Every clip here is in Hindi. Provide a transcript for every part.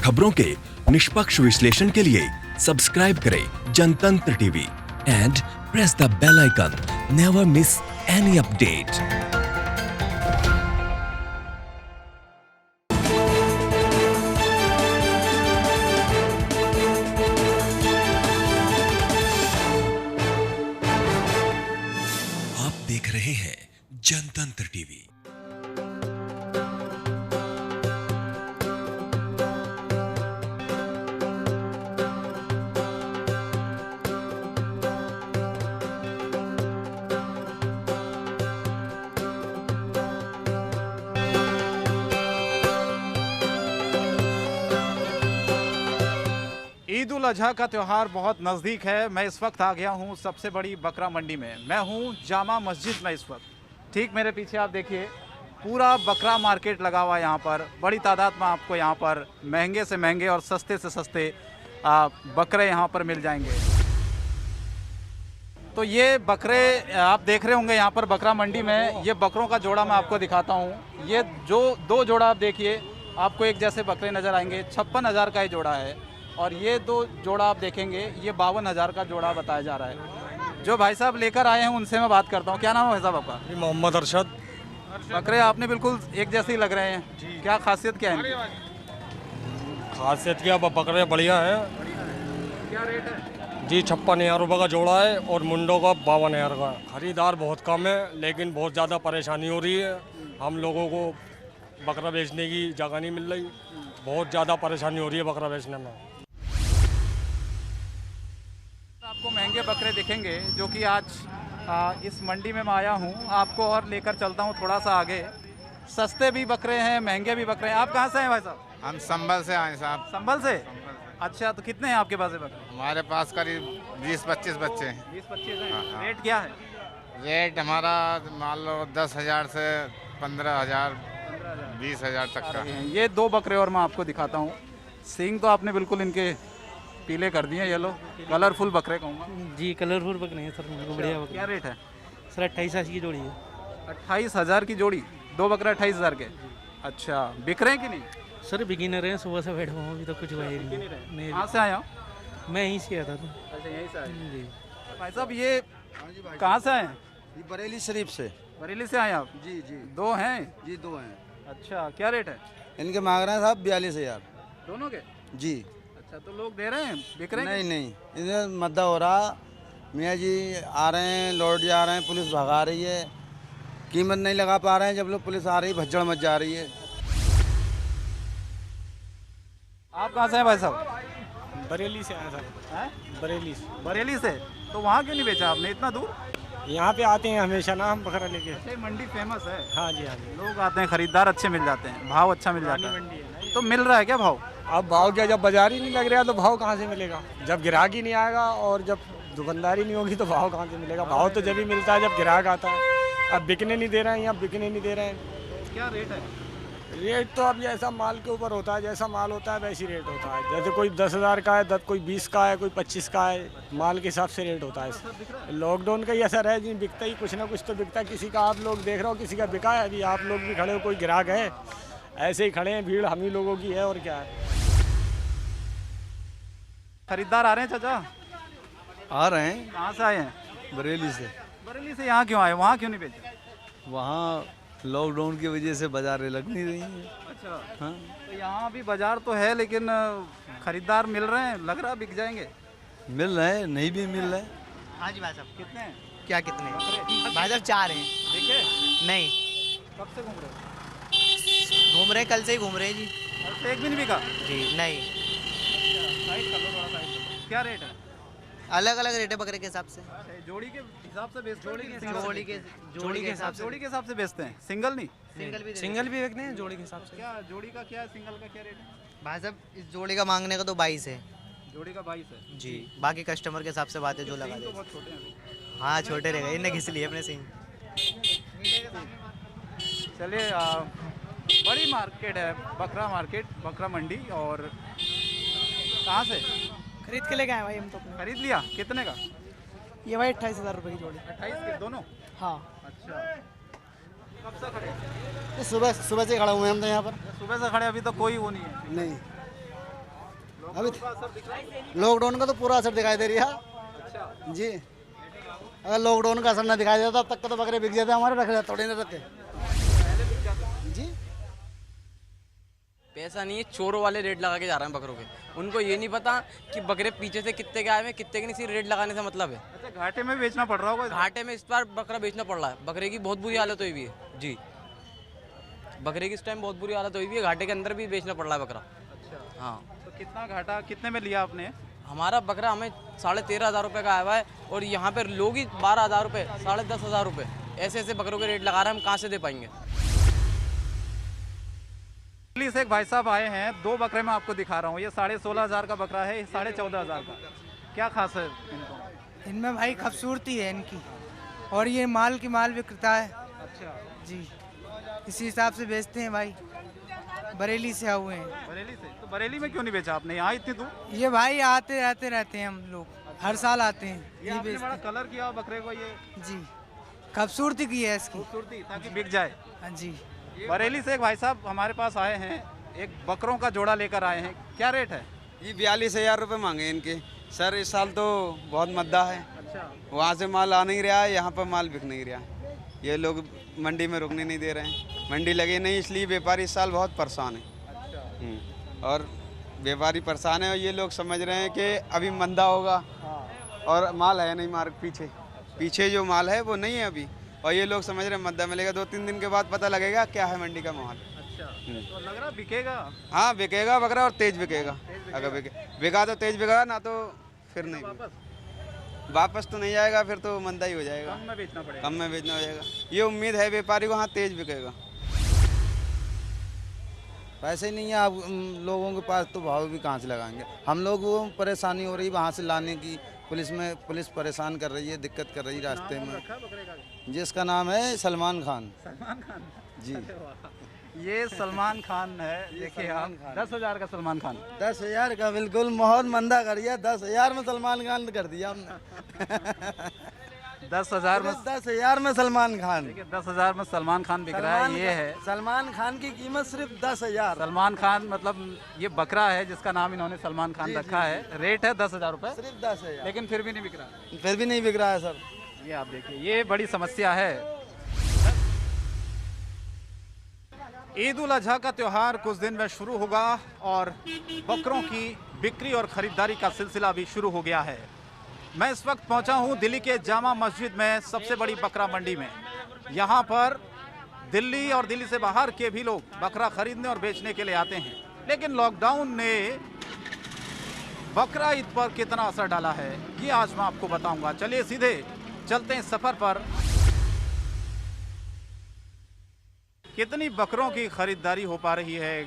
खबरों के निष्पक्ष विश्लेषण के लिए सब्सक्राइब करें Jantantra TV and press the bell icon. Never miss any update. आप देख रहे हैं जनतंत्र टीवी। ईद उल अजहा का त्यौहार बहुत नज़दीक है। मैं इस वक्त आ गया हूँ सबसे बड़ी बकरा मंडी में। मैं हूँ जामा मस्जिद में इस वक्त। ठीक मेरे पीछे आप देखिए पूरा बकरा मार्केट लगा हुआ है। यहाँ पर बड़ी तादाद में आपको यहाँ पर महंगे से महंगे और सस्ते से सस्ते बकरे यहाँ पर मिल जाएंगे। तो ये बकरे आप देख रहे होंगे यहाँ पर बकरा मंडी में। ये बकरों का जोड़ा मैं आपको दिखाता हूँ। ये जो दो जोड़ा आप देखिए, आपको एक जैसे बकरे नज़र आएंगे। 56,000 का ये जोड़ा है। और ये दो जोड़ा आप देखेंगे, ये 52,000 का जोड़ा बताया जा रहा है। जो भाई साहब लेकर आए हैं उनसे मैं बात करता हूँ। क्या नाम है भाई साहब आपका? मोहम्मद अरशद। बकरे आपने बिल्कुल एक जैसे ही लग रहे हैं, क्या खासियत क्या है? खासियत क्या, बकरे बढ़िया हैं। क्या रेट है जी? 56,000 रुपये का जोड़ा है और मुंडों का 52,000 का। खरीदार बहुत कम है, लेकिन बहुत ज़्यादा परेशानी हो रही है। हम लोगों को बकरा बेचने की जगह नहीं मिल रही। बहुत ज़्यादा परेशानी हो रही है बकरा बेचने में। आपको महंगे बकरे दिखेंगे जो कि आज इस मंडी में मैं आया हूँ। आपको और लेकर चलता हूँ थोड़ा सा आगे। सस्ते भी बकरे हैं, महंगे भी बकरे हैं। आप कहाँ से हैं भाई साहब? हम संभल से आए साहब। संभल से? अच्छा, तो कितने हैं आपके पास बकरे? हमारे पास करीब 20-25 बच्चे हैं। 20-25 हैं। हाँ। रेट क्या है? रेट हमारा मान लो 10,000 से 15,000 20,000 तक का। ये दो बकरे और मैं आपको दिखाता हूँ। सींग तो आपने बिल्कुल इनके पीले कर दिए, येलो कलरफुल बकरे कहूँगा जी। कलरफुल बकरे हैं सर, बिल्कुल बढ़िया बकरे। क्या रेट है सर? 28,000 की जोड़ी है। 28,000 की जोड़ी, दो बकरे 28,000 के। अच्छा, बिक रहे हैं कि नहीं? सर बिगिनर हैं, सुबह से बैठा हूँ, अभी तक कुछ हुआ ही नहीं। कहाँ से आया हो? मैं यहीं से आया था। अच्छा, यहीं से आए जी। भाई साहब। ये कहाँ से आए? ये बरेली शरीफ से। बरेली से आए आप? जी जी। दो हैं? जी दो हैं। अच्छा, क्या रेट है इनके मांग रहे हैं साहब 42,000। दोनों के? जी। अच्छा, तो लोग दे रहे हैं, बिक रहे हैं? नहीं नहीं, इन्हें मद्दा हो रहा। मियाँ जी आ रहे हैं, लौट जा रहे हैं, पुलिस भगा रही है, कीमत नहीं लगा पा रहे हैं। जब लोग पुलिस आ रही है, भज्जड़ मच जा रही है। आप कहाँ से हैं भाई साहब? बरेली से आया सर। हैं? बरेली से। बरेली से? तो वहाँ क्यों नहीं बेचा आपने इतना दूर? यहाँ पे आते हैं हमेशा ना हम बकरा लेके। अच्छा, मंडी फेमस है। हाँ जी, हाँ जी। लोग आते हैं, खरीदार अच्छे मिल जाते हैं, भाव अच्छा मिल जाता है। तो मिल रहा है क्या भाव? अब भाव क्या, जब बाजार ही नहीं लग रहा तो भाव कहाँ से मिलेगा? जब ग्राहक ही नहीं आएगा और जब दुकानदारी नहीं होगी तो भाव कहाँ से मिलेगा? भाव तो जब ही मिलता है जब ग्राहक आता है। अब बिकने नहीं दे रहे हैं, यहाँ बिकने नहीं दे रहे हैं। क्या रेट है? रेट तो अब जैसा माल के ऊपर होता है, जैसा माल होता है वैसी रेट होता है। जैसे कोई 10,000 का है, कोई 20 का है, कोई 25 का है। माल के हिसाब से रेट होता है। लॉकडाउन का ही असर है जी, बिकता ही कुछ ना कुछ तो बिकता है। किसी का आप लोग देख रहे हो, किसी का बिका है। अभी आप लोग भी खड़े हो, कोई ग्राहक है? ऐसे ही खड़े हैं, भीड़ हम ही लोगों की है और क्या है। खरीदार आ रहे हैं चाचा? आ रहे हैं। कहाँ से आए हैं? बरेली से। बरेली से यहाँ क्यों आए? वहाँ क्यों नहीं बेचे? वहाँ लॉकडाउन की वजह से बाजारें लग नहीं रही हैं। अच्छा। हाँ। तो यहाँ भी बाजार तो है, लेकिन खरीदार मिल रहे हैं, लग रहा बिक जाएंगे। मिल रहे हैं, नहीं भी मिल रहे हैं। हाँ जी भाई साहब। कितने हैं क्या कितने? बकरे? भाई साहब 4 हैं। देखे? नहीं, कब से घूम रहे हो? घूम रहे हैं, कल से ही घूम रहे हैं जी। कल से एक भी नहीं बिका? जी नहीं, साइड कर लो, थोड़ा साइड कर लो। क्या रेट है? अलग अलग रेट है बकरे के हिसाब से। अच्छा, ये जोड़ी के हिसाब से बेचते हैं? जोड़ी के हिसाब से। जोड़ी के हिसाब से बेचते हैं, सिंगल नहीं? सिंगल भी बिकते हैं जोड़ी के हिसाब से। क्या जोड़ी का क्या है, सिंगल का क्या रेट है? भाई साहब इस जोड़ी का मांगने का तो 22 है जोड़ी का 22 है जी। बाकी कस्टमर के हिसाब से बात है, जो लगा सींग तो दे। बहुत छोटे हैं अभी। हाँ छोटे रह गए, इनने घिस लिए अपने सिंह। चलिए, बड़ी मार्केट है, बकरा मार्केट, बकरा मंडी। और कहाँ से खरीद के लेके आए भाई हम तो अपने। खरीद लिया? कितने का? ये भाई 28,000 रुपये की जोड़ी। 28 के दोनों? हाँ। अच्छा, कब से खड़े? सुबह से खड़ा हुए हम तो यहाँ पर। सुबह से खड़े, अभी तो कोई वो नहीं है। नहीं। अभी लॉकडाउन का तो पूरा असर दिखाई दे रहा है जी। अगर लॉकडाउन का असर ना दिखाई देता तब तक तो बकरे बिक जाते हमारे, रख जाते थोड़े ना रखे जी। पैसा नहीं है, चोरों वाले रेट लगा के जा रहे हैं बकरों के। उनको ये नहीं पता कि बकरे पीछे से कितने के आए हैं, कितने के नहीं, सिर्फ रेट लगाने से मतलब है। अच्छा, घाटे में बेचना पड़ रहा होगा। घाटे में इस बार बकरा बेचना पड़ रहा है। बकरे की बहुत बुरी हालत हुई हुई है जी। बकरे की इस टाइम बहुत बुरी हालत हुई हुई है, घाटे के अंदर भी बेचना पड़ रहा है बकरा। अच्छा हाँ, तो कितना घाटा, कितने में लिया आपने? हमारा बकरा हमें 13,500 रुपये का आया हुआ है, और यहाँ पर लोग ही 12,000 रुपये, 10,500 रुपये ऐसे ऐसे बकरों के रेट लगा रहे हैं। हम कहाँ से दे पाएंगे? दिल्ली से एक भाई साहब आए हैं, 2 बकरे मैं आपको दिखा रहा हूँ। ये 16,500 का बकरा है, ये 14,500 का। क्या खास है इनको? इनमें भाई खूबसूरती है इनकी, और ये माल की माल विक्रेता है। अच्छा जी, इसी हिसाब से बेचते हैं भाई। बरेली से आए हुए हैं। बरेली से? तो बरेली में क्यों नहीं बेचा आपने, यहाँ इतनी दूर? ये भाई आते रहते हैं, हम लोग हर साल आते हैं, ये यही आपने बेचते बड़ा हैं। कलर किया हो बकरे को, ये जी, खूबसूरती की है इसकी। खूबसूरती, ताकि बिक जाए। हाँ जी। बरेली से एक भाई साहब हमारे पास आए हैं, एक बकरों का जोड़ा लेकर आए हैं। क्या रेट है? ये 42,000 रुपये मांगे इनके सर। इस साल तो बहुत मद्दा है। अच्छा, वहाँ से माल आ नहीं रहा है, यहाँ पर माल बिक नहीं रहा। ये लोग मंडी में रुकने नहीं दे रहे हैं, मंडी लगे नहीं, इसलिए व्यापारी इस साल बहुत परेशान है। और व्यापारी परेशान है, और ये लोग समझ रहे हैं कि अभी मंदा होगा, और माल है नहीं मार्ग पीछे जो माल है वो नहीं है अभी, और ये लोग समझ रहे हैं मंदा मिलेगा। 2-3 दिन के बाद पता लगेगा क्या है मंडी का माहौल। अच्छा, तो लग रहा बिकेगा? हाँ बिकेगा बकरा, और तेज बिकेगा। अगर बिका तो तेज बिकेगा, ना तो फिर नहीं। वापस तो नहीं आएगा, फिर तो मंदा ही हो जाएगा। कम में बेचना पड़ेगा। कम में बेचना हो जाएगा। ये उम्मीद है व्यापारी को, हाँ तेज बिकेगा। पैसे ही नहीं है आप लोगों के पास, तो भाव भी कहाँ से लगाएंगे हम लोग। वो परेशानी हो रही वहाँ से लाने की, पुलिस परेशान कर रही है, दिक्कत कर रही है रास्ते में। जिसका नाम है सलमान खान। सलमान खान जी। ये सलमान खान है, देखिए आप। 10,000 का सलमान खान। 10,000 का बिल्कुल बहुत मंदा कर दिया। 10,000 में सलमान खान कर दिया हमने। 10,000 में 10,000 में सलमान खान। देखिए 10,000 में सलमान खान बिक रहा है। ये है सलमान खान की कीमत सिर्फ 10,000। सलमान खान, मतलब ये बकरा है जिसका नाम इन्होंने सलमान खान रखा है। रेट है 10,000 रुपये, सिर्फ 10,000, लेकिन फिर भी नहीं बिक रहा। फिर भी नहीं बिक रहा है सर। ये आप देखिए, ये बड़ी समस्या है। ईद उल अजहा का त्यौहार कुछ दिन में शुरू होगा, और बकरों की बिक्री और ख़रीदारी का सिलसिला भी शुरू हो गया है। मैं इस वक्त पहुंचा हूं दिल्ली के जामा मस्जिद में, सबसे बड़ी बकरा मंडी में। यहां पर दिल्ली और दिल्ली से बाहर के भी लोग बकरा खरीदने और बेचने के लिए आते हैं। लेकिन लॉकडाउन ने बकरा ईद पर कितना असर डाला है, ये आज मैं आपको बताऊंगा। चलिए सीधे चलते हैं सफ़र पर। कितनी बकरों की खरीदारी हो पा रही है,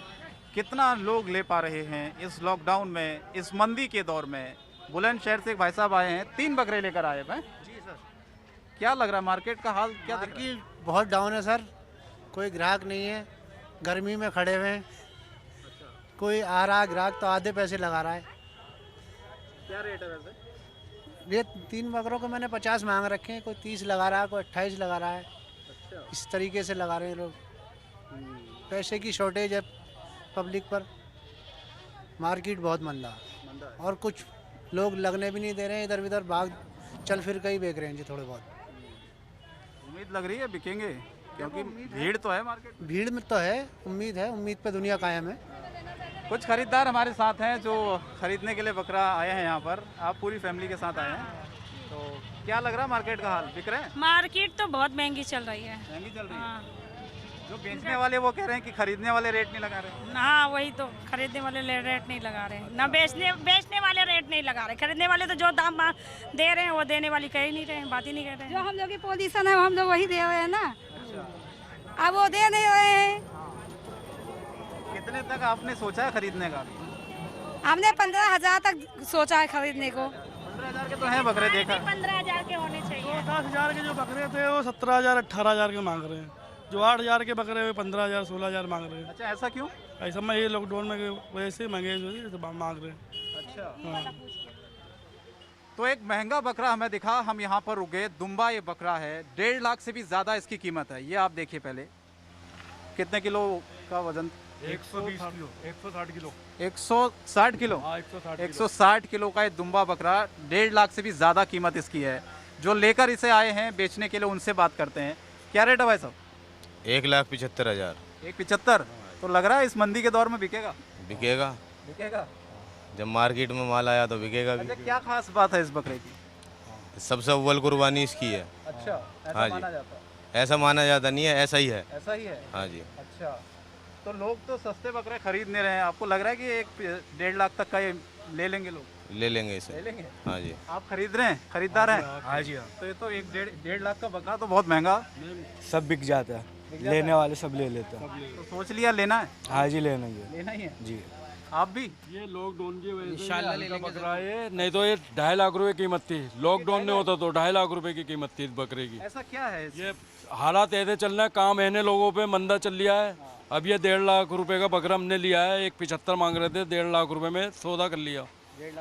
कितना लोग ले पा रहे हैं इस लॉकडाउन में, इस मंदी के दौर में। बुलंदशहर से एक भाई साहब आए हैं, 3 बकरे लेकर आए हैं। जी सर। क्या लग रहा है मार्केट का हाल, क्या दिख रहा है? मार्केट बहुत डाउन है सर, कोई ग्राहक नहीं है, गर्मी में खड़े हुए हैं। कोई आ रहा है ग्राहक तो आधे पैसे लगा रहा है। क्या रेट है वैसे? ये 3 बकरों को मैंने 50 मांग रखे हैं, कोई 30 लगा रहा है, कोई 28 लगा रहा है। अच्छा, इस तरीके से लगा रहे हैं लोग। पैसे की शॉर्टेज है पब्लिक पर, मार्केट बहुत मंदा है, और कुछ लोग लगने भी नहीं दे रहे हैं, इधर उधर भाग चल फिर के ही बेच रहे हैं जी थोड़े बहुत। उम्मीद लग रही है बिकेंगे, क्योंकि भीड़ तो है मार्केट। भीड़ में तो है, उम्मीद पे दुनिया कायम है। कुछ खरीदार हमारे साथ हैं जो खरीदने के लिए बकरा आए हैं यहाँ पर। आप पूरी फैमिली के साथ आए हैं, तो क्या लग रहा है मार्केट का हाल, बिक रहे हैं? मार्केट तो बहुत महंगी चल रही है। महंगी चल रही है। हाँ, जो बेचने वाले वो कह रहे हैं कि खरीदने वाले रेट नहीं लगा रहे। हाँ वही तो, खरीदने वाले रेट नहीं लगा रहे, ना बेचने वाले रेट नहीं लगा रहे। खरीदने वाले तो जो दाम दे रहे हैं वो देने वाली कह ही नहीं रहे हैं, बात ही नहीं कर रहे हैं। जो हम लोग की पोजीशन है हम लोग वही दे रहे हैं ना। अब वो दे नहीं रहे हैं। कितने तक आपने सोचा है खरीदने का? हमने 15,000 तक सोचा है खरीदने को। 15,000 के तो हैं बकरे, देखा। 15,000 के होने चाहिए। 10,000 के जो बकरे थे वो 17,000 18,000 के मांग रहे हैं। जो 8,000 के बकरे हुए 15,000 16,000 मांग रहे हैं। अच्छा, ऐसा क्यों? ऐसा मैं ये लॉकडाउन में वजह से महंगे तो मांग रहे हैं। अच्छा, हाँ। तो एक महंगा बकरा हमें दिखा, हम यहाँ पर रुक गए। दुम्बा ये बकरा है, 1.5 लाख से भी ज़्यादा इसकी कीमत है। ये आप देखिए पहले कितने किलो का वजन? 120 किलो, 160 किलो। 160 किलो। 160 किलो का ये दुम्बा बकरा, 1.5 लाख से भी ज़्यादा कीमत इसकी है। जो लेकर इसे आए हैं बेचने के लिए उनसे बात करते हैं। क्या रेट है भाई साहब? 1,75,000। 1,75। तो लग रहा है इस मंदी के दौर में बिकेगा? बिकेगा, बिकेगा। जब मार्केट में माल आया तो बिकेगा भी। अच्छा, क्या खास बात है इस बकरे की? सबसे अव्वल कुर्बानी इसकी है। अच्छा, ऐसा हाँ जी। माना जाता है? ऐसा माना जाता नहीं है, ऐसा ही है। ऐसा ही है? हाँ जी। अच्छा, तो लोग तो सस्ते बकरे खरीद नहीं रहे हैं, आपको लग रहा है कि 1.5 लाख तक का ये ले लेंगे लोग? ले लेंगे इसे। ले लेंगे। हाँ जी। आप खरीद रहे हैं? खरीदार हैं? हाँ जी हाँ, तो ये तो 1.5 लाख का बकरा तो बहुत महंगा। सब बिक जाता है, लेने वाले सब ले लेते हैं। तो सोच लिया लेना है? हाँ जी, लेना ही है लेना ही है जी। आप भी? ये लॉकडाउन की वजह से हल्का बकरा है, नहीं तो ये 2.5 लाख रुपए कीमत थी। लॉकडाउन नहीं होता तो 2.5 लाख रुपए की कीमत थी इस बकरे की। ऐसा क्या है? ये हालात ऐसे चल रहे हैं, काम है लोगों पे मंदा चल रहा है। अब ये 1.5 लाख रुपए का बकरा हमने लिया है, 1,75 मांग रहे थे, 1.5 लाख रुपए में सौदा कर लिया।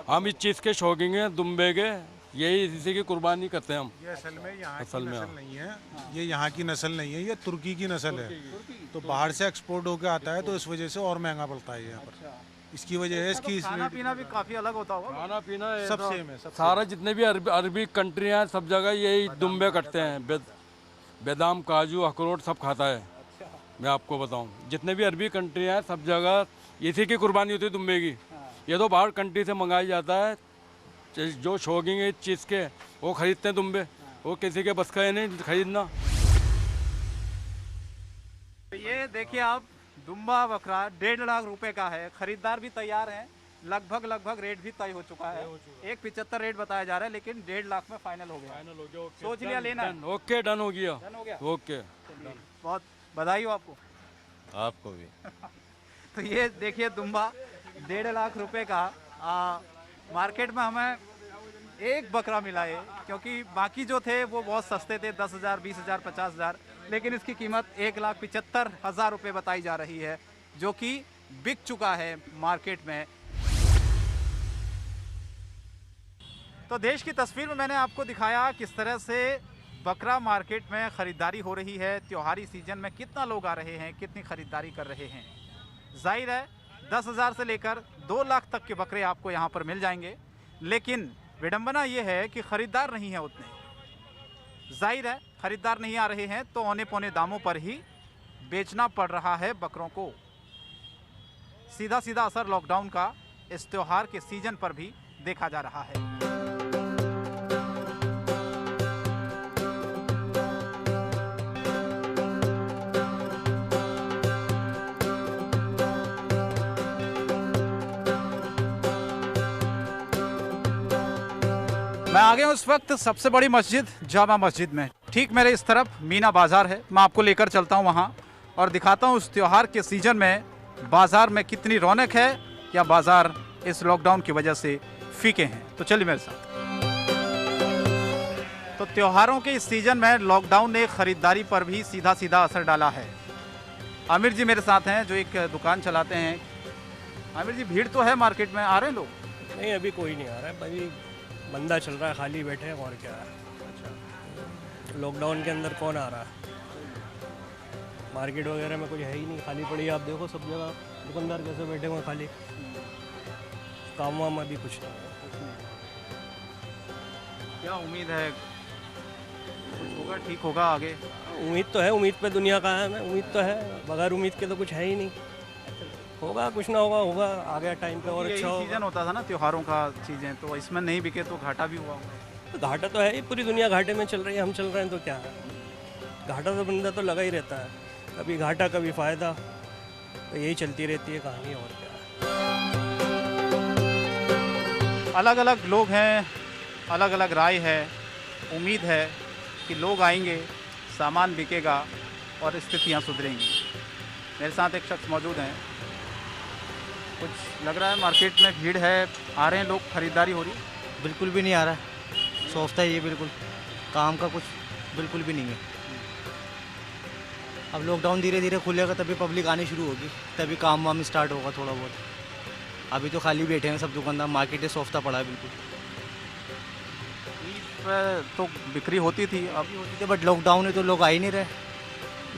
हम इस चीज़ के शौकीन हैं, दुम्बे के, यही इसी की कुर्बानी करते हैं हम। ये असल में यहाँ की असल में नस्ल नहीं है, ये यहाँ की नस्ल नहीं है, ये तुर्की की नस्ल है। तो बाहर से एक्सपोर्ट होकर आता है, तो इस वजह से और महंगा पड़ता है यहाँ पर। इसकी वजह है इसकी खाना पीना भी काफी अलग होता होगा? खाना पीना सब सेम है, सब सारा जितने भी अरबी कंट्री हैं सब जगह यही दुम्बे कटते हैं। बादाम, काजू, अखरोट सब खाता है। मैं आपको बताऊं, जितने भी अरबी कंट्री हैं सब जगह इसी की कुर्बानी होती है दुम्बे की। ये तो बाहर कंट्री से मंगाया जाता है। जो शौकीन है इस चीज़ के वो खरीदते हैं दुम्बे, वो किसी के बस का है नहीं खरीदना। ये देखिए आप, दुम्बा बकरा 1.5 लाख रुपए का है। खरीदार भी तैयार हैं, लगभग रेट भी तय हो चुका है। 1,75 रेट बताया जा रहा है, लेकिन 1.5 लाख में फाइनल हो गया। सोच लिया लेना है? ओके, डन हो गया। डन हो गया? ओके, बहुत बधाई हो आपको। आपको भी। तो ये देखिए दुम्बा 1.5 लाख रुपए का। मार्केट में हमें एक बकरा मिला है, क्योंकि बाकी जो थे वो बहुत सस्ते थे, 10,000, 20,000, 50,000, लेकिन इसकी कीमत 1,75,000 रुपये बताई जा रही है, जो कि बिक चुका है मार्केट में। तो देश की तस्वीर में मैंने आपको दिखाया किस तरह से बकरा मार्केट में ख़रीदारी हो रही है। त्योहारी सीजन में कितना लोग आ रहे हैं, कितनी ख़रीदारी कर रहे हैं। जाहिर है 10,000 से लेकर 2 लाख तक के बकरे आपको यहाँ पर मिल जाएंगे, लेकिन विडंबना ये है कि ख़रीदार नहीं है उतने। जाहिर है ख़रीदार नहीं आ रहे हैं, तो औने पौने दामों पर ही बेचना पड़ रहा है बकरों को। सीधा सीधा असर लॉकडाउन का इस त्योहार के सीजन पर भी देखा जा रहा है। मैं आ गया हूँ इस वक्त सबसे बड़ी मस्जिद जामा मस्जिद में। ठीक मेरे इस तरफ मीना बाज़ार है, मैं आपको लेकर चलता हूँ वहाँ और दिखाता हूँ उस त्यौहार के सीज़न में बाज़ार में कितनी रौनक है, या बाज़ार इस लॉकडाउन की वजह से फीके हैं। तो चलिए मेरे साथ। तो त्योहारों के इस सीज़न में लॉकडाउन ने ख़रीदारी पर भी सीधा सीधा असर डाला है। आमिर जी मेरे साथ हैं जो एक दुकान चलाते हैं। आमिर जी, भीड़ तो है मार्केट में, आ रहे हैं लोग? नहीं, अभी कोई नहीं आ रहा है, अभी मंदा चल रहा है, खाली बैठे हैं और क्या है। अच्छा, लॉकडाउन के अंदर कौन आ रहा है? मार्केट वगैरह में कुछ है ही नहीं, खाली पड़ी है। आप देखो सब जगह दुकानदार कैसे बैठे हुए हैं, खाली। काम वाम अभी कुछ नहीं है। क्या उम्मीद है कुछ होगा, ठीक होगा आगे? उम्मीद तो है, उम्मीद पे दुनिया का है। उम्मीद तो है, बगैर उम्मीद के तो कुछ है ही नहीं। होगा कुछ ना होगा, होगा आगे टाइम पे और अच्छा होगा। सीजन होता था ना त्योहारों का चीज़ें, तो इसमें नहीं बिके तो घाटा भी हुआ। तो घाटा तो है ही, पूरी दुनिया घाटे में चल रही है, हम चल रहे हैं तो क्या है। घाटा तो बंदा तो लगा ही रहता है, कभी घाटा कभी फ़ायदा, तो यही चलती रहती है कहानी और क्या है। अलग अलग लोग हैं, अलग अलग राय है। उम्मीद है कि लोग आएंगे, सामान बिकेगा और स्थितियाँ सुधरेंगी। मेरे साथ एक शख्स मौजूद हैं। कुछ लग रहा है मार्केट में भीड़ है, आ रहे हैं लोग, खरीदारी हो रही है? बिल्कुल भी नहीं आ रहा है, सोचता ही है बिल्कुल, काम का कुछ बिल्कुल भी नहीं है। अब लॉकडाउन धीरे धीरे खुलेगा तभी पब्लिक आनी शुरू होगी, तभी काम वाम स्टार्ट होगा थोड़ा बहुत। अभी तो खाली बैठे हैं सब दुकानदार, मार्केट सोफ्ता पड़ा है बिल्कुल। ईद पर तो बिक्री होती थी, अभी होती बट लॉकडाउन है तो लोग आ ही नहीं रहे,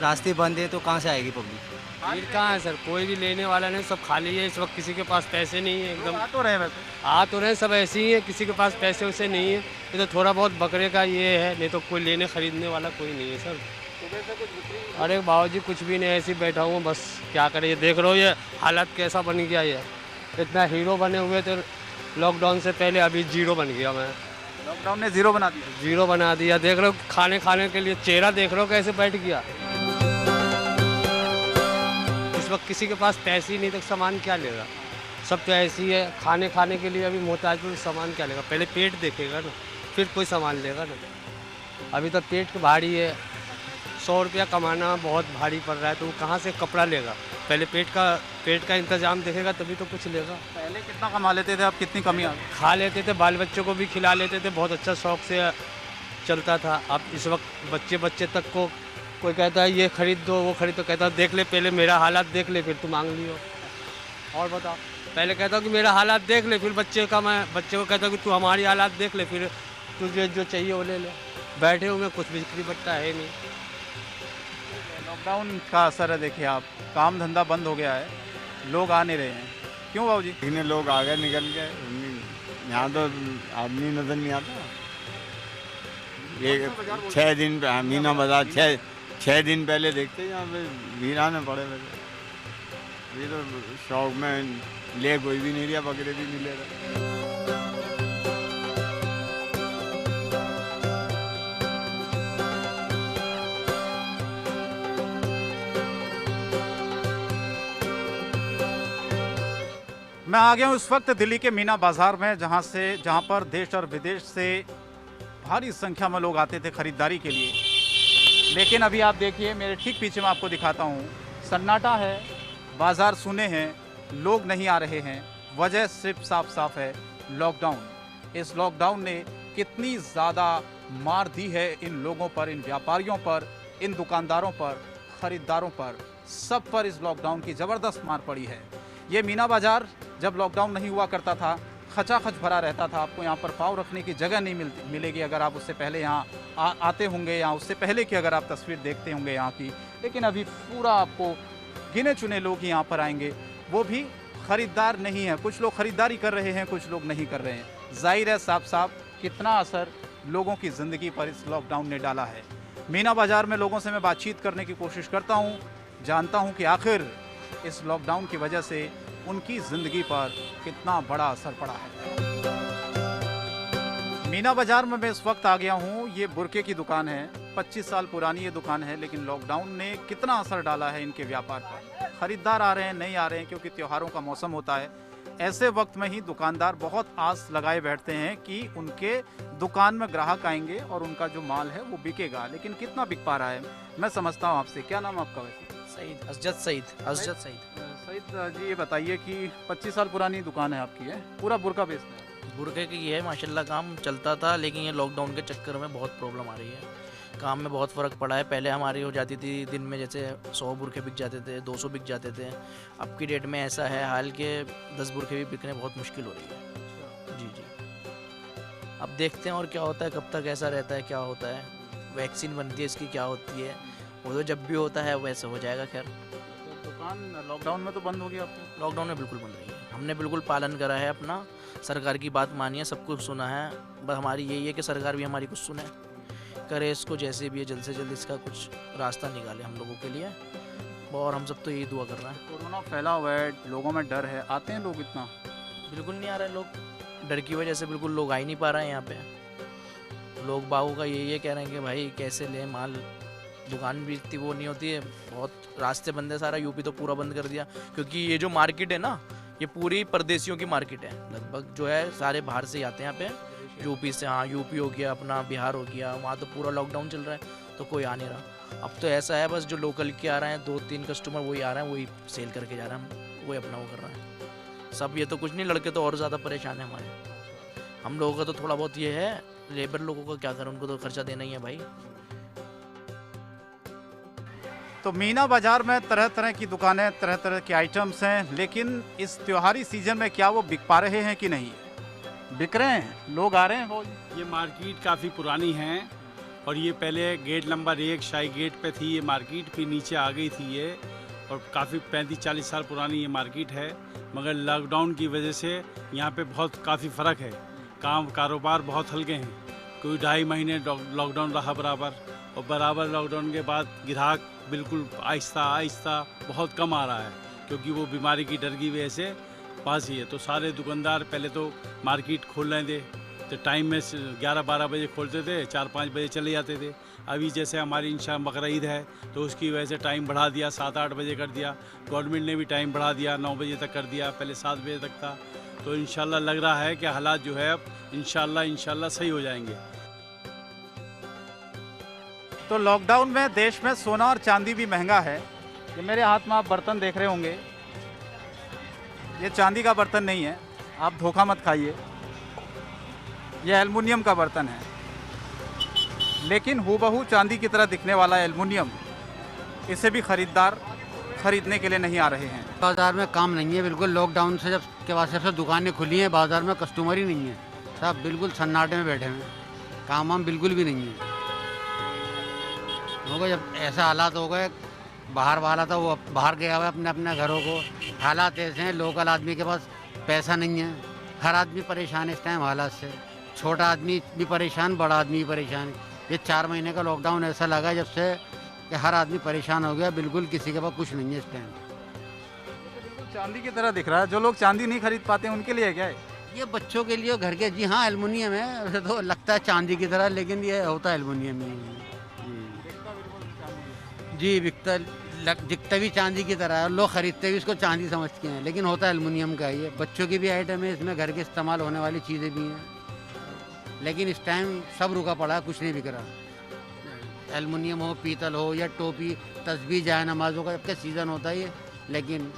रास्ते बंद है तो कहाँ से आएगी पब्लिक। भीड़ कहाँ है सर, कोई भी लेने वाला नहीं, सब खाली है इस वक्त, किसी के पास पैसे नहीं है एकदम। आ तो रहे हैं वैसे। आ तो रहे, सब ऐसे ही है, किसी के पास पैसे वैसे नहीं है। ये तो थोड़ा बहुत बकरे का ये है, नहीं तो कोई लेने खरीदने वाला कोई नहीं है सर। अरे बाबूजी कुछ भी नहीं, ऐसे ही बैठा हूँ बस, क्या करें। ये देख रहे हो ये हालत कैसा बन गया, ये इतना हीरो बने हुए थे लॉकडाउन से पहले, अभी जीरो बन गया मैं। लॉकडाउन ने जीरो बना दिया। जीरो बना दिया, देख रहे हो खाने के लिए चेहरा देख रहे हो कैसे बैठ गया। इस वक्त किसी के पास पैसे ही नहीं, तो सामान क्या लेगा। सब तो ऐसी है, खाने के लिए अभी मोहताज, तो सामान क्या लेगा। पहले पेट देखेगा ना, फिर कोई सामान लेगा ना। अभी तो पेट भारी है, 100 रुपया कमाना बहुत भारी पड़ रहा है, तो वो कहाँ से कपड़ा लेगा। पहले पेट का इंतजाम देखेगा तभी तो कुछ लेगा। पहले कितना कमा लेते थे, अब कितनी कमी आ गई? खा लेते थे, बाल बच्चों को भी खिला लेते थे, बहुत अच्छा शौक से चलता था। अब इस वक्त बच्चे तक को कोई कहता है ये खरीद दो वो खरीद दो, कहता है देख ले पहले मेरा हालात देख ले फिर तू मांग लियो। और बताओ, पहले कहता हूँ कि मेरा हालात देख ले, फिर बच्चे को कहता हूँ कि तू हमारी हालात देख ले, फिर तुझे जो चाहिए वो ले ले। बैठे हुए कुछ बिक्री बट्टा है नहीं। लॉकडाउन का असर है, देखिए आप, काम धंधा बंद हो गया है, लोग आ नहीं रहे हैं। क्यों बाबूजी? इतने लोग आ गए निकल गए, यहाँ तो आदमी नजर नहीं आता। ये 6 दिन पे मीना बाजार 6 दिन पहले देखते यहाँ पे वीरान में पड़े हुए। ये तो शौक में ले कोई भी नहीं रहा, बकरे भी नहीं ले रहा। मैं आ गया हूँ इस वक्त दिल्ली के मीना बाज़ार में, जहाँ पर देश और विदेश से भारी संख्या में लोग आते थे खरीदारी के लिए। लेकिन अभी आप देखिए मेरे ठीक पीछे मैं आपको दिखाता हूँ, सन्नाटा है, बाज़ार सुने हैं, लोग नहीं आ रहे हैं। वजह सिर्फ साफ है लॉकडाउन। इस लॉकडाउन ने कितनी ज़्यादा मार दी है इन लोगों पर, इन व्यापारियों पर, इन दुकानदारों पर, ख़रीदारों पर, सब पर इस लॉकडाउन की ज़बरदस्त मार पड़ी है। ये मीना बाज़ार जब लॉकडाउन नहीं हुआ करता था, खचाखच भरा रहता था। आपको यहाँ पर पाँव रखने की जगह नहीं मिलेगी अगर आप उससे पहले यहाँ आते होंगे, या उससे पहले की अगर आप तस्वीर देखते होंगे यहाँ की। लेकिन अभी पूरा आपको गिने चुने लोग ही यहाँ पर आएंगे, वो भी ख़रीदार नहीं है। कुछ लोग ख़रीदारी कर रहे हैं, कुछ लोग नहीं कर रहे हैं। जाहिर है साफ कितना असर लोगों की ज़िंदगी पर इस लॉकडाउन ने डाला है। मीना बाज़ार में लोगों से मैं बातचीत करने की कोशिश करता हूँ, जानता हूँ कि आखिर इस लॉकडाउन की वजह से उनकी ज़िंदगी पर कितना बड़ा असर पड़ा है। मीना बाज़ार में मैं इस वक्त आ गया हूँ। ये बुरके की दुकान है, 25 साल पुरानी ये दुकान है, लेकिन लॉकडाउन ने कितना असर डाला है इनके व्यापार पर। ख़रीदार आ रहे हैं, नहीं आ रहे हैं, क्योंकि त्योहारों का मौसम होता है। ऐसे वक्त में ही दुकानदार बहुत आस लगाए बैठते हैं कि उनके दुकान में ग्राहक आएंगे और उनका जो माल है वो बिकेगा। लेकिन कितना बिक पा रहा है, मैं समझता हूँ आपसे। क्या नाम आपका वैसे? सईद, असजद सईद। सईद जी, ये बताइए कि 25 साल पुरानी दुकान है आपकी, है पूरा बुरका बेचते हैं? बुरके की है माशाल्लाह, काम चलता था, लेकिन ये लॉकडाउन के चक्कर में बहुत प्रॉब्लम आ रही है। काम में बहुत फ़र्क पड़ा है। पहले हमारी हो जाती थी दिन में जैसे 100 बुरके बिक जाते थे, 200 बिक जाते थे। अब की डेट में ऐसा है हाल के 10 बुरके भी बिकने बहुत मुश्किल हो रही है। जी अब देखते हैं और क्या होता है, कब तक ऐसा रहता है, क्या होता है। वैक्सीन बनती है इसकी, क्या होती है, वो तो जब भी होता है वैसे हो जाएगा। खैर दुकान लॉकडाउन में तो बंद हो गया आपकी? लॉकडाउन में बिल्कुल बंद रही है। हमने बिल्कुल पालन करा है अपना, सरकार की बात मानी है, सब कुछ सुना है। बस हमारी यही है कि सरकार भी हमारी कुछ सुने, करे इसको जैसे भी है, जल्द से जल्द इसका कुछ रास्ता निकाले हम लोगों के लिए। और हम सब तो यही दुआ कर रहे हैं। कोरोना फैला हुआ है, लोगों में डर है, आते हैं लोग इतना? बिल्कुल नहीं आ रहे लोग, डर की वजह से बिल्कुल लोग आ ही नहीं पा रहे हैं यहाँ पे। लोग बागों का यही है, कह रहे हैं कि भाई कैसे लें माल, दुकान भी इतनी वो नहीं होती है, बहुत रास्ते बंद है। सारा यूपी तो पूरा बंद कर दिया, क्योंकि ये जो मार्केट है ना, ये पूरी परदेशियों की मार्केट है। लगभग जो है सारे बाहर से ही आते हैं यहाँ पे, यूपी से। हाँ, यूपी हो गया, अपना बिहार हो गया, वहाँ तो पूरा लॉकडाउन चल रहा है, तो कोई आ नहीं रहा। अब तो ऐसा है बस जो लोकल के आ रहे हैं, 2-3 कस्टमर वही आ रहे हैं, वही सेल करके जा रहे हैं, वही अपना वो कर रहे हैं सब। ये तो कुछ नहीं, लड़के तो और ज़्यादा परेशान है हमारे। हम लोगों का तो थोड़ा बहुत ये है, लेबर लोगों का क्या करें, उनको तो खर्चा देना ही है भाई। तो मीना बाज़ार में तरह तरह की दुकानें, तरह तरह के आइटम्स हैं, लेकिन इस त्योहारी सीजन में क्या वो बिक पा रहे हैं कि नहीं? बिक रहे हैं, लोग आ रहे हैं। ये मार्केट काफ़ी पुरानी है, और ये पहले गेट नंबर 1 शाही गेट पे थी ये मार्केट, फिर नीचे आ गई थी ये, और काफ़ी 35-40 साल पुरानी ये मार्केट है, मगर लॉकडाउन की वजह से यहाँ पे बहुत काफ़ी फ़र्क है। कारोबार बहुत हल्के हैं। कोई 2.5 महीने लॉकडाउन रहा बराबर, और बराबर लॉकडाउन के बाद ग्राहक बिल्कुल आहिस्ता आहिस्ता बहुत कम आ रहा है, क्योंकि वो बीमारी की डर की वजह से पास ही है। तो सारे दुकानदार पहले तो मार्केट खोल रहे थे, तो टाइम में 11-12 बजे खोलते थे, 4-5 बजे चले जाते थे। अभी जैसे हमारी इंशाअल्लाह बकरा ईद है, तो उसकी वजह से टाइम बढ़ा दिया, 7-8 बजे कर दिया। गवर्नमेंट ने भी टाइम बढ़ा दिया, 9 बजे तक कर दिया, पहले 7 बजे तक था। तो इंशाअल्लाह लग रहा है कि हालात जो है अब इंशाअल्लाह सही हो जाएंगे। तो लॉकडाउन में देश में सोना और चांदी भी महंगा है। ये मेरे हाथ में आप बर्तन देख रहे होंगे, ये चांदी का बर्तन नहीं है, आप धोखा मत खाइए। यह एल्युमिनियम का बर्तन है, लेकिन हूबहू चांदी की तरह दिखने वाला एल्युमिनियम, इसे भी खरीदार खरीदने के लिए नहीं आ रहे हैं। बाजार में काम नहीं है बिल्कुल। लॉकडाउन से जब के बाद से दुकानें खुली हैं, बाजार में कस्टमर ही नहीं है, सब बिल्कुल सन्नाटे में बैठे हैं, काम वाम बिल्कुल भी नहीं है। हो गए जब ऐसा हालात हो गए, बाहर वाला था वो बाहर गया हुआ अपने अपने घरों को। हालात ऐसे हैं, लोकल आदमी के पास पैसा नहीं है, हर आदमी परेशान है इस टाइम हालात से। छोटा आदमी भी परेशान, बड़ा आदमी भी परेशान है। ये 4 महीने का लॉकडाउन ऐसा लगा जब से कि हर आदमी परेशान हो गया, बिल्कुल किसी के पास कुछ नहीं है इस टाइम। बिल्कुल चांदी की तरह दिख रहा है। जो लोग चांदी नहीं खरीद पाते हैं उनके लिए क्या है? ये बच्चों के लिए घर के, जी हाँ एल्युमिनियम है, वैसे तो लगता है चांदी की तरह, लेकिन ये होता है एल्युमिनियम ही। जी दिखता भी चांदी की तरह है, लोग खरीदते भी इसको चांदी समझ के हैं, लेकिन होता है एल्युमिनियम का। ये बच्चों की भी आइटम है, इसमें घर के इस्तेमाल होने वाली चीज़ें भी हैं, लेकिन इस टाइम सब रुका पड़ा है, कुछ नहीं बिक रहा। एल्युमिनियम हो, पीतल हो या टोपी, तस्बीह, जाए नमाजों का जबकि सीज़न होता है ये, लेकिन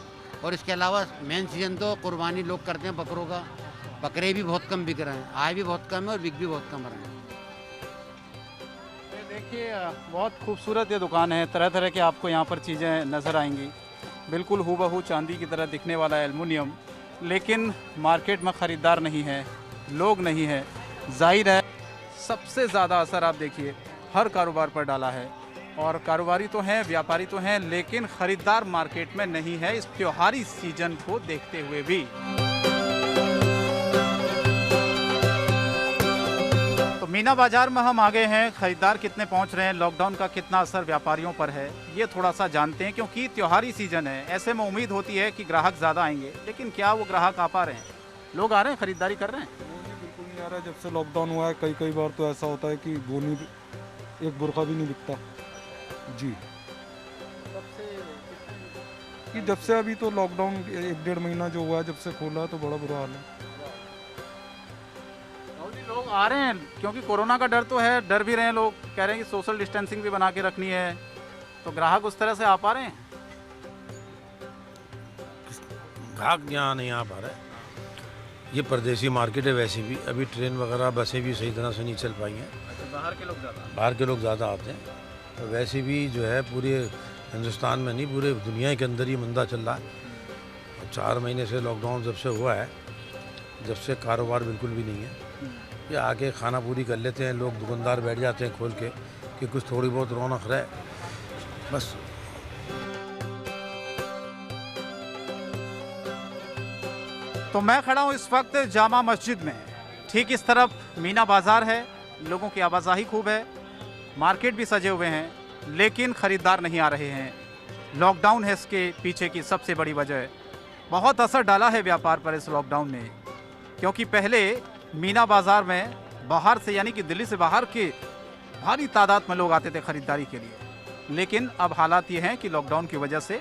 और इसके अलावा मेन सीज़न तो कुर्बानी लोग करते हैं बकरों का। बकरे भी बहुत कम बिक रहे हैं, आय भी बहुत कम है और बिक भी बहुत कम रहे हैं। देखिए बहुत खूबसूरत ये दुकान है, तरह तरह के आपको यहाँ पर चीज़ें नज़र आएंगी, बिल्कुल हूबहू चांदी की तरह दिखने वाला एल्युमिनियम, लेकिन मार्केट में ख़रीदार नहीं है, लोग नहीं है। जाहिर है सबसे ज़्यादा असर आप देखिए हर कारोबार पर डाला है, और कारोबारी तो हैं, व्यापारी तो हैं, लेकिन ख़रीदार मार्केट में नहीं है, इस त्योहारी सीजन को देखते हुए भी। तो मीना बाजार में हम आ गए हैं, खरीदार कितने पहुंच रहे हैं, लॉकडाउन का कितना असर व्यापारियों पर है, ये थोड़ा सा जानते हैं, क्योंकि त्योहारी सीजन है। ऐसे में उम्मीद होती है कि ग्राहक ज़्यादा आएंगे, लेकिन क्या वो ग्राहक आ पा रहे हैं? लोग आ रहे हैं, खरीदारी कर रहे हैं? बिल्कुल नहीं आ रहा है। जब से लॉकडाउन हुआ है कई बार तो ऐसा होता है कि गोनी एक बुरखा भी नहीं बिकता जी। कि जब से अभी तो लॉकडाउन 1-1.5 महीना जो हुआ है, जब से खोला है, तो बड़ा बुरा हाल है। लोग आ रहे हैं क्योंकि कोरोना का डर तो है, डर भी रहे हैं, लोग कह रहे हैं कि सोशल डिस्टेंसिंग भी बना के रखनी है, तो ग्राहक उस तरह से आ पा रहे हैं? ग्राहक यहाँ नहीं आ पा रहे। ये परदेसी मार्केट है, वैसे भी अभी ट्रेन वगैरह बसें भी सही तरह से नहीं चल पाई हैं। बाहर के लोग ज़्यादा आते हैं, तो वैसे भी जो है पूरे हिंदुस्तान में नहीं, पूरे दुनिया के अंदर ही मंदा चल रहा है। और 4 महीने से लॉकडाउन जब से हुआ है, जब से कारोबार बिल्कुल भी नहीं है। ये आके खाना पूरी कर लेते हैं लोग, दुकानदार बैठ जाते हैं खोल के कि कुछ थोड़ी बहुत रौनक रहे, बस। तो मैं खड़ा हूँ इस वक्त जामा मस्जिद में, ठीक इस तरफ मीना बाज़ार है, लोगों की आवाजाही खूब है, मार्केट भी सजे हुए हैं, लेकिन ख़रीदार नहीं आ रहे हैं। लॉकडाउन है इसके पीछे की सबसे बड़ी वजह। बहुत असर डाला है व्यापार पर इस लॉकडाउन ने, क्योंकि पहले मीना बाज़ार में बाहर से, यानी कि दिल्ली से बाहर के भारी तादाद में लोग आते थे ख़रीदारी के लिए, लेकिन अब हालात ये हैं कि लॉकडाउन की वजह से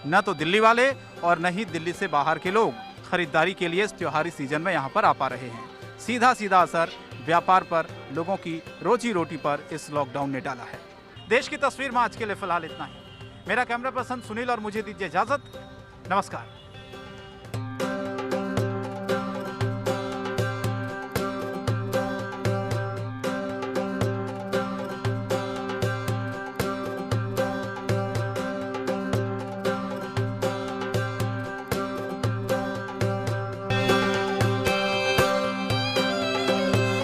न तो दिल्ली वाले और न ही दिल्ली से बाहर के लोग खरीदारी के लिए इस त्योहारी सीजन में यहाँ पर आ पा रहे हैं। सीधा सीधा असर व्यापार पर, लोगों की रोजी रोटी पर इस लॉकडाउन ने डाला है। देश की तस्वीर में आज के लिए फिलहाल इतना ही। मेरा कैमरा पर्सन सुनील और मुझे दीजिए इजाज़त। नमस्कार।